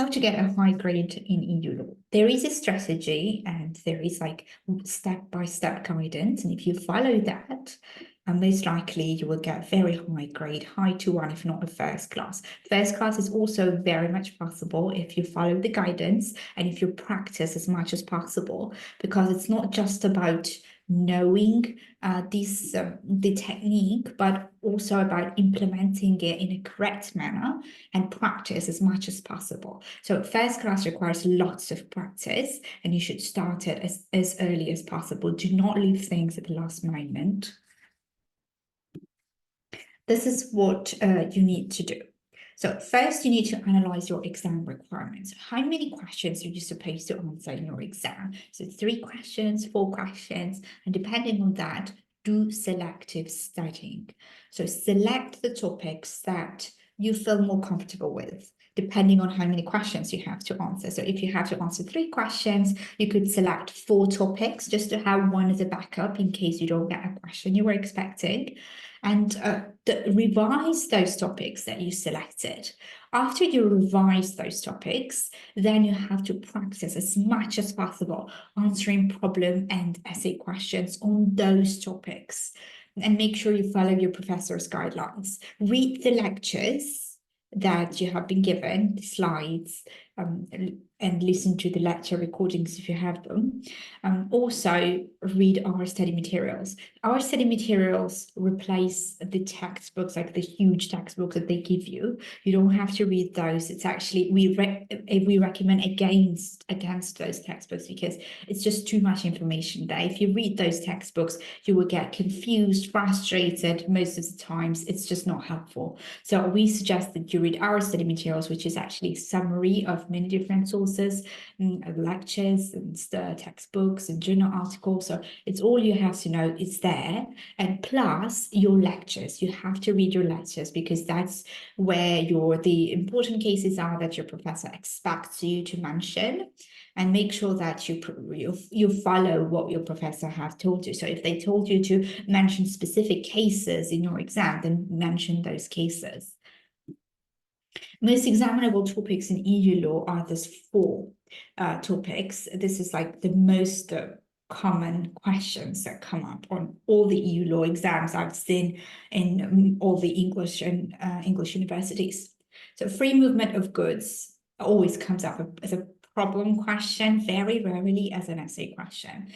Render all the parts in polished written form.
how to get a high grade in EU law. There is a strategy and there is like step-by-step guidance. And if you follow that, most likely you will get very high grade, high to one, if not a first class. First class is also very much possible if you follow the guidance and if you practice as much as possible, because it's not just about knowing the technique, but also about implementing it in a correct manner and practice as much as possible. So first class requires lots of practice and you should start it as early as possible. Do not leave things at the last moment. This is what you need to do. So first, you need to analyze your exam requirements. How many questions are you supposed to answer in your exam? So 3 questions, 4 questions, and depending on that, do selective studying. So select the topics that you feel more comfortable with, depending on how many questions you have to answer. So if you have to answer 3 questions, you could select 4 topics just to have one as a backup in case you don't get a question you were expecting. And revise those topics that you selected. After you revise those topics, then you have to practice as much as possible answering problem and essay questions on those topics. And make sure you follow your professor's guidelines. Read the lectures that you have been given, the slides, and listen to the lecture recordings if you have them. Also, read our study materials. Our study materials replace the textbooks, like the huge textbooks that they give you. You don't have to read those. It's actually, we recommend against those textbooks because it's just too much information there. If you read those textbooks, you will get confused, frustrated. Most of the times, it's just not helpful. So we suggest that you read our study materials, which is actually a summary of many different sources, lectures and textbooks and journal articles. So it's all you have to know. It's there. And plus your lectures. You have to read your lectures because that's where the important cases are that your professor expects you to mention. And make sure that you follow what your professor has told you. So if they told you to mention specific cases in your exam, then mention those cases. Most examinable topics in EU law are these 4 topics. This is like the most common questions that come up on all the EU law exams I've seen in all the English and English universities. So free movement of goods always comes up as a problem question, very rarely as an essay question.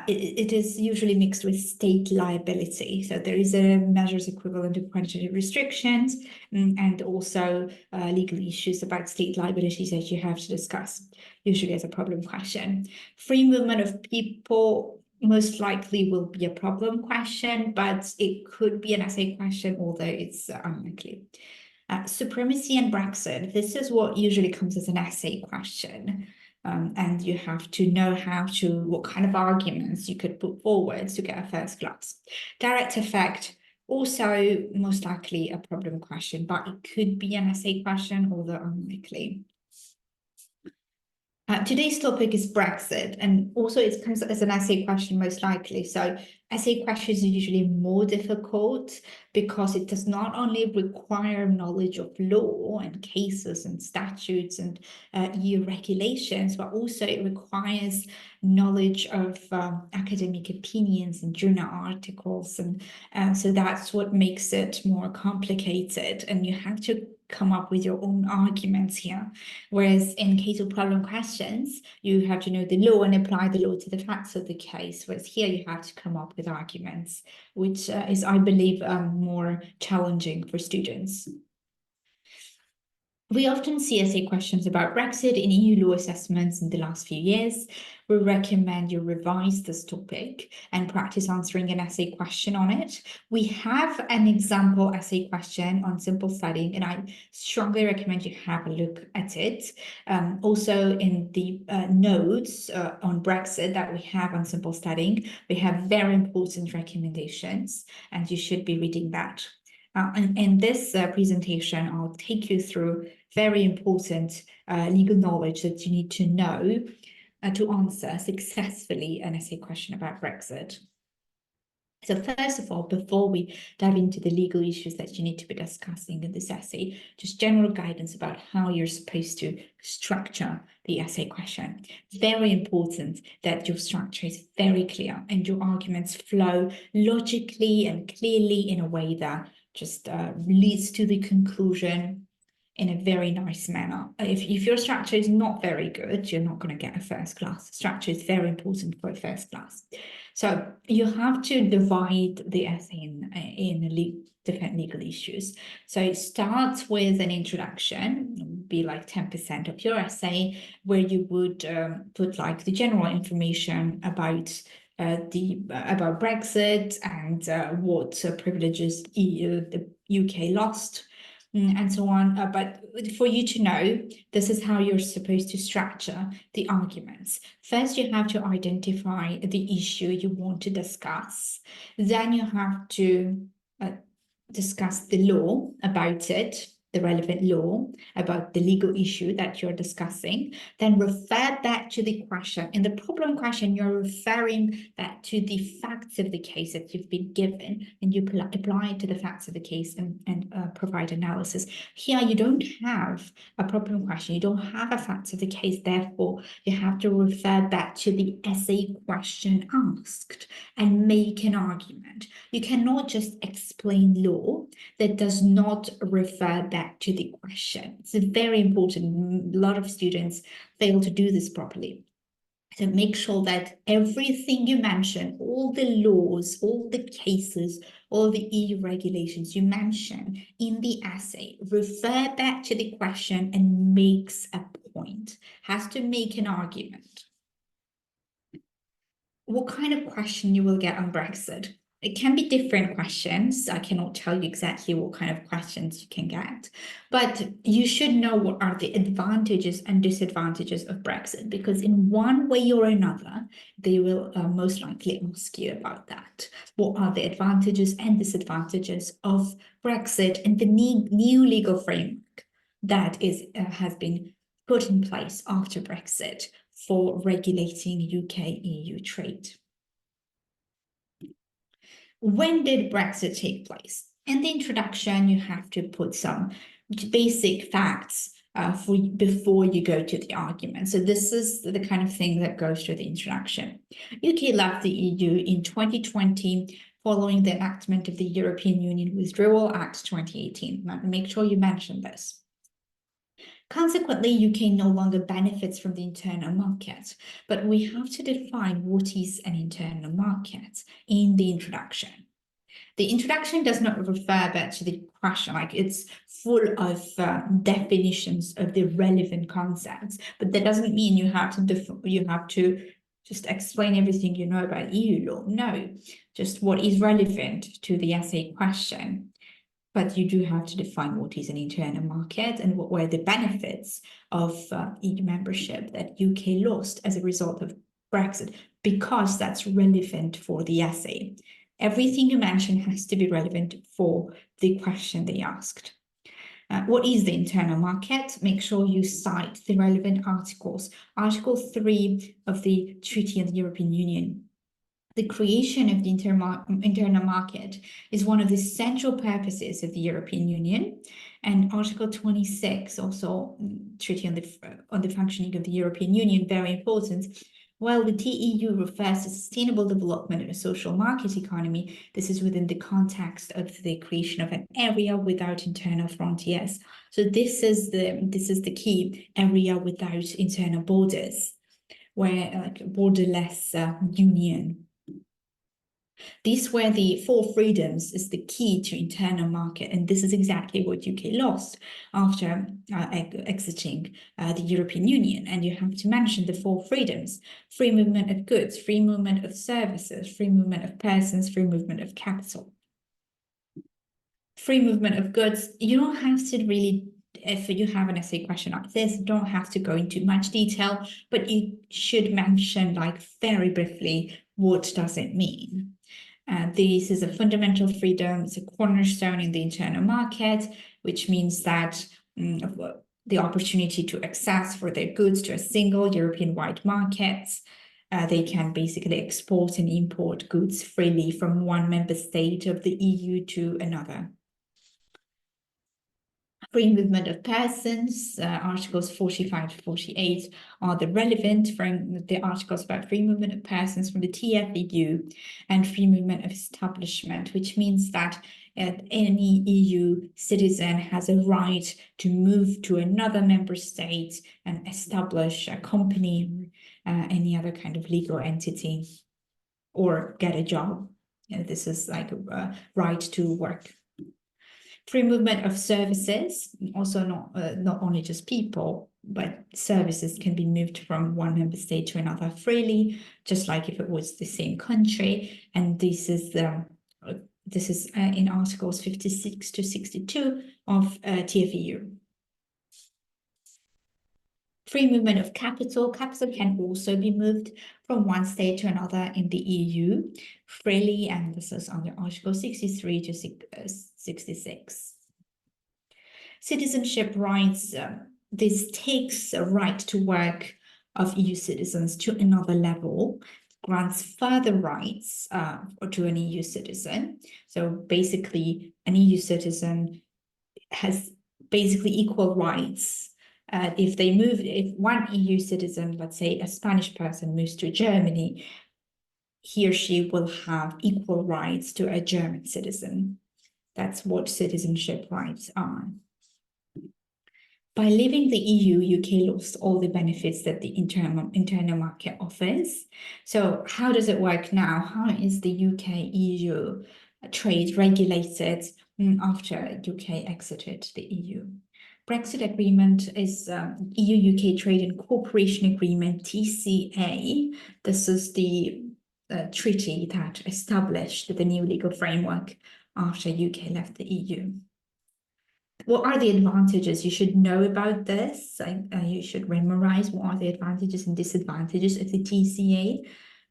It is usually mixed with state liability. So there is a measures equivalent to quantitative restrictions and also legal issues about state liabilities that you have to discuss, usually as a problem question. Free movement of people most likely will be a problem question, but it could be an essay question, although it's unlikely. Supremacy and Brexit, this is what usually comes as an essay question. And you have to know what kind of arguments you could put forward to get a first class. Direct effect, also most likely a problem question, but it could be an essay question, although unlikely. Today's topic is Brexit, and also it comes as an essay question most likely. So essay questions are usually more difficult because it does not only require knowledge of law and cases and statutes and EU regulations, but also it requires knowledge of academic opinions and journal articles. And so that's what makes it more complicated. And you have to come up with your own arguments here. Whereas in case of problem questions, you have to know the law and apply the law to the facts of the case. Whereas here you have to come up with arguments, which is, I believe, more challenging for students. We often see essay questions about Brexit in EU law assessments in the last few years. We recommend you revise this topic and practice answering an essay question on it. We have an example essay question on simple studying, and I strongly recommend you have a look at it. Also in the notes on Brexit that we have on simple studying, we have very important recommendations, and you should be reading that. In this presentation, I'll take you through very important legal knowledge that you need to know to answer successfully an essay question about Brexit. So first of all, before we dive into the legal issues that you need to be discussing in this essay, just general guidance about how you're supposed to structure the essay question. Very important that your structure is very clear and your arguments flow logically and clearly in a way that just leads to the conclusion in a very nice manner. If your structure is not very good, you're not going to get a first class. Structure is very important for a first class. So you have to divide the essay in different legal issues. So it starts with an introduction, be like 10% of your essay, where you would put like the general information about about Brexit and what privileges the UK lost, and so on. But for you to know, this is how you're supposed to structure the arguments. First, you have to identify the issue you want to discuss. Then you have to discuss the law about it, the relevant law about the legal issue that you're discussing, then refer back to the question. In the problem question, you're referring back to the facts of the case that you've been given, and you apply it to the facts of the case and provide analysis. Here, you don't have a problem question, you don't have a facts of the case, therefore, you have to refer back to the essay question asked and make an argument. You cannot just explain law that does not refer back to the question. It's very important. A lot of students fail to do this properly. So make sure that everything you mention, all the laws, all the cases, all the EU regulations you mention in the essay, refer back to the question and makes a point, has to make an argument. What kind of question you will get on Brexit? It can be different questions. I cannot tell you exactly what kind of questions you can get, but you should know what are the advantages and disadvantages of Brexit, because in one way or another, they will most likely ask you about that. What are the advantages and disadvantages of Brexit and the new legal framework that has been put in place after Brexit for regulating UK-EU trade? When did Brexit take place? In the introduction, you have to put some basic facts before you go to the argument. So this is the kind of thing that goes through the introduction. UK left the EU in 2020 following the enactment of the European Union Withdrawal Act 2018. Now, make sure you mention this. Consequently, UK no longer benefits from the internal market, but we have to define what is an internal market in the introduction. The introduction does not refer back to the question, like it's full of definitions of the relevant concepts, but that doesn't mean you have to just explain everything you know about EU law. No, just what is relevant to the essay question. But you do have to define what is an internal market and what were the benefits of EU membership that UK lost as a result of Brexit, because that's relevant for the essay. Everything you mention has to be relevant for the question they asked. What is the internal market? Make sure you cite the relevant articles. Article 3 of the Treaty of the European Union. The creation of the internal market is one of the central purposes of the European Union, and Article 26, also Treaty on the Functioning of the European Union, very important. While the TEU refers to sustainable development of a social market economy, this is within the context of the creation of an area without internal frontiers. So this is the key area without internal borders, where like borderless union. These were the 4 freedoms is the key to internal market, and this is exactly what UK lost after exiting the European Union. And you have to mention the 4 freedoms: free movement of goods, free movement of services, free movement of persons, free movement of capital. Free movement of goods, you don't have to really, if you have an essay question like this, you don't have to go into much detail, but you should mention like very briefly, what does it mean? This is a fundamental freedom, it's a cornerstone in the internal market, which means that the opportunity to access for their goods to a single European-wide market. They can basically export and import goods freely from one member state of the EU to another. Free movement of persons, Articles 45 to 48 are the relevant from the articles about free movement of persons from the TFEU, and free movement of establishment, which means that any EU citizen has a right to move to another member state and establish a company, any other kind of legal entity, or get a job. This is like a right to work. Free movement of services, also not only just people, but services can be moved from one member state to another freely, just like if it was the same country. And this is in Articles 56 to 62 of TFEU. Free movement of capital. Capital can also be moved from one state to another in the EU freely, and this is under Article 63 to 66. Citizenship rights, this takes a right to work of EU citizens to another level, grants further rights to an EU citizen. So basically, an EU citizen has basically equal rights. If one EU citizen, let's say a Spanish person, moves to Germany, he or she will have equal rights to a German citizen. That's what citizenship rights are. By leaving the EU, UK lost all the benefits that the internal market offers. So how does it work now? How is the UK-EU trade regulated after UK exited the EU? Brexit agreement is EU-UK Trade and Cooperation Agreement, TCA. This is the treaty that established the new legal framework after UK left the EU. What are the advantages? You should know about this. You should memorize what are the advantages and disadvantages of the TCA.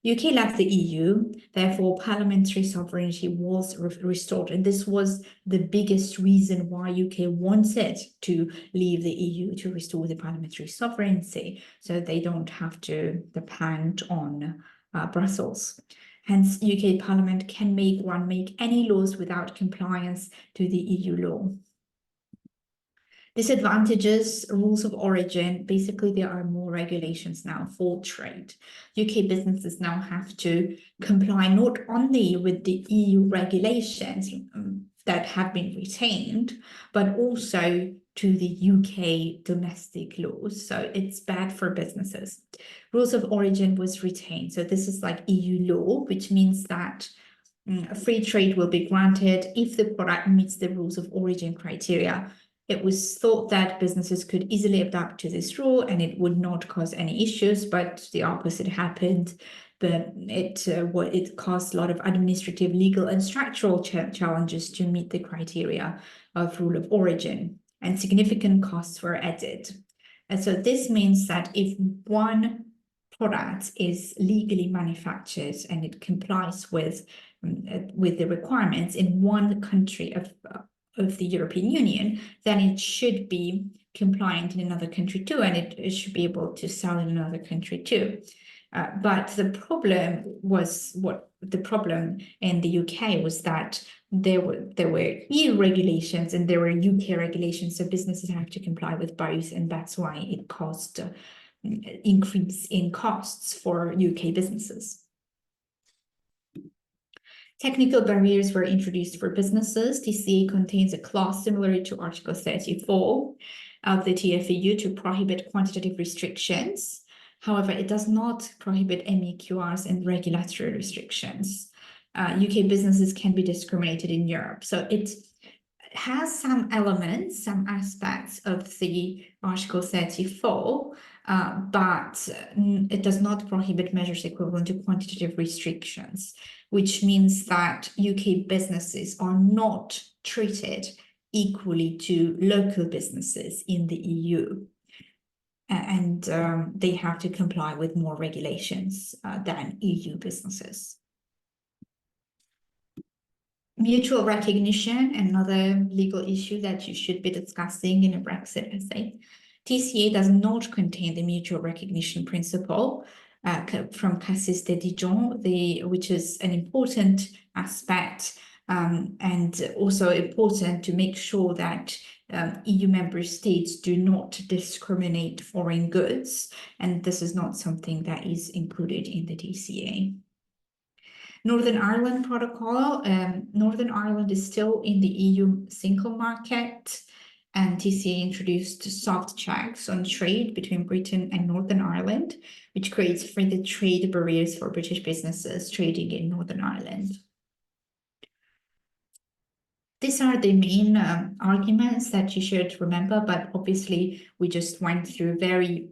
UK left the EU, therefore parliamentary sovereignty was restored. And this was the biggest reason why UK wanted to leave the EU, to restore the parliamentary sovereignty, so they don't have to depend on Brussels. Hence, UK Parliament can make any laws without compliance to the EU law. Disadvantages, rules of origin. Basically, there are more regulations now for trade. UK businesses now have to comply not only with the EU regulations that have been retained, but also to the UK domestic laws. So it's bad for businesses. Rules of origin was retained. So this is like EU law, which means that free trade will be granted if the product meets the rules of origin criteria. It was thought that businesses could easily adapt to this rule and it would not cause any issues, but the opposite happened. But it caused a lot of administrative, legal, and structural challenges to meet the criteria of rule of origin, and significant costs were added. And so this means that if one product is legally manufactured and it complies with the requirements in one country of the European Union, then it should be compliant in another country too, and it should be able to sell in another country too. But the problem in the UK was that there were EU regulations and there were UK regulations, so businesses have to comply with both, and that's why it caused increase in costs for UK businesses. Technical barriers were introduced for businesses. TCA contains a clause similar to Article 34 of the TFEU to prohibit quantitative restrictions. However, it does not prohibit MEQRs and regulatory restrictions. UK businesses can be discriminated in Europe. So it has some elements, some aspects of the Article 34, but it does not prohibit measures equivalent to quantitative restrictions, which means that UK businesses are not treated equally to local businesses in the EU. And they have to comply with more regulations than EU businesses. Mutual recognition, another legal issue that you should be discussing in a Brexit essay. TCA does not contain the mutual recognition principle. from Cassis de Dijon, which is an important aspect, and also important to make sure that EU member states do not discriminate foreign goods, and this is not something that is included in the DCA. Northern Ireland Protocol. Northern Ireland is still in the EU single market, and TCA introduced soft checks on trade between Britain and Northern Ireland, which creates further trade barriers for British businesses trading in Northern Ireland. These are the main arguments that you should remember, but obviously we just went through very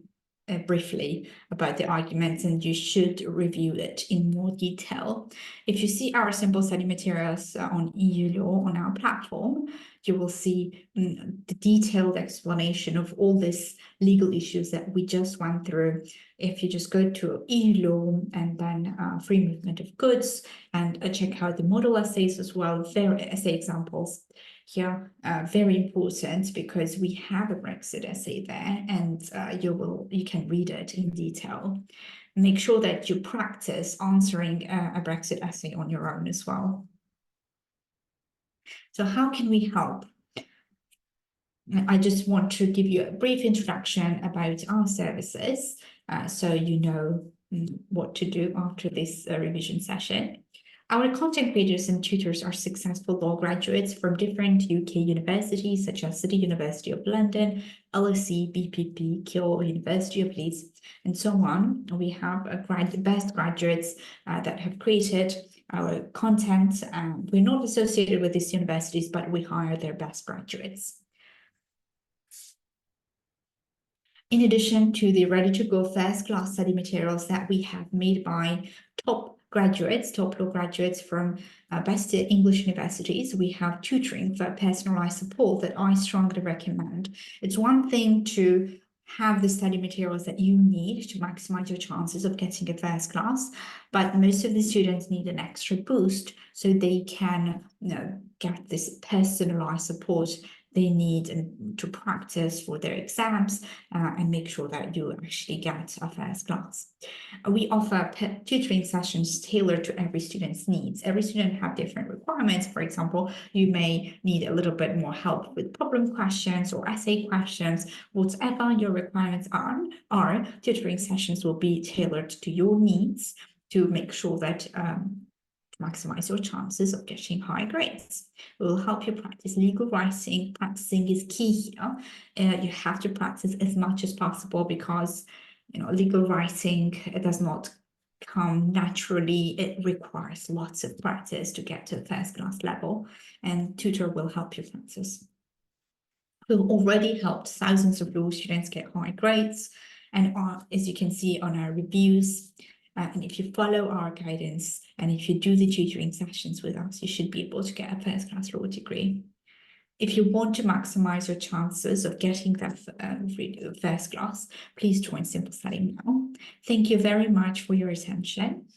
briefly about the arguments, and you should review it in more detail. If you see our simple study materials on EU law on our platform, you will see the detailed explanation of all these legal issues that we just went through. If you just go to EU law and then free movement of goods, and check out the model essays as well, essay examples here, very important because we have a Brexit essay there, and you can read it in detail. Make sure that you practice answering a Brexit essay on your own as well. So how can we help? I just want to give you a brief introduction about our services, so you know what to do after this revision session. Our content creators and tutors are successful law graduates from different UK universities, such as City University of London, LSE, BPP, Keele, University of Leeds, and so on. We have the best graduates that have created our content. We're not associated with these universities, but we hire their best graduates. In addition to the ready-to-go first-class study materials that we have made by top law graduates from best English universities, we have tutoring for personalized support that I strongly recommend. It's one thing to have the study materials that you need to maximize your chances of getting a first class, but most of the students need an extra boost so they can get this personalized support they need to practice for their exams and make sure that you actually get a first class. We offer tutoring sessions tailored to every student's needs. Every student have different requirements. For example, you may need a little bit more help with problem questions or essay questions. Whatever your requirements are, tutoring sessions will be tailored to your needs to make sure that maximize your chances of getting high grades. We will help you practice legal writing. Practicing is key here. You have to practice as much as possible because legal writing, it does not come naturally. It requires lots of practice to get to first class level, and tutor will help you practice. We've already helped thousands of law students get high grades, and as you can see on our reviews, and if you follow our guidance and if you do the tutoring sessions with us, you should be able to get a first-class law degree. If you want to maximize your chances of getting that first class, please join Simple Study now. Thank you very much for your attention.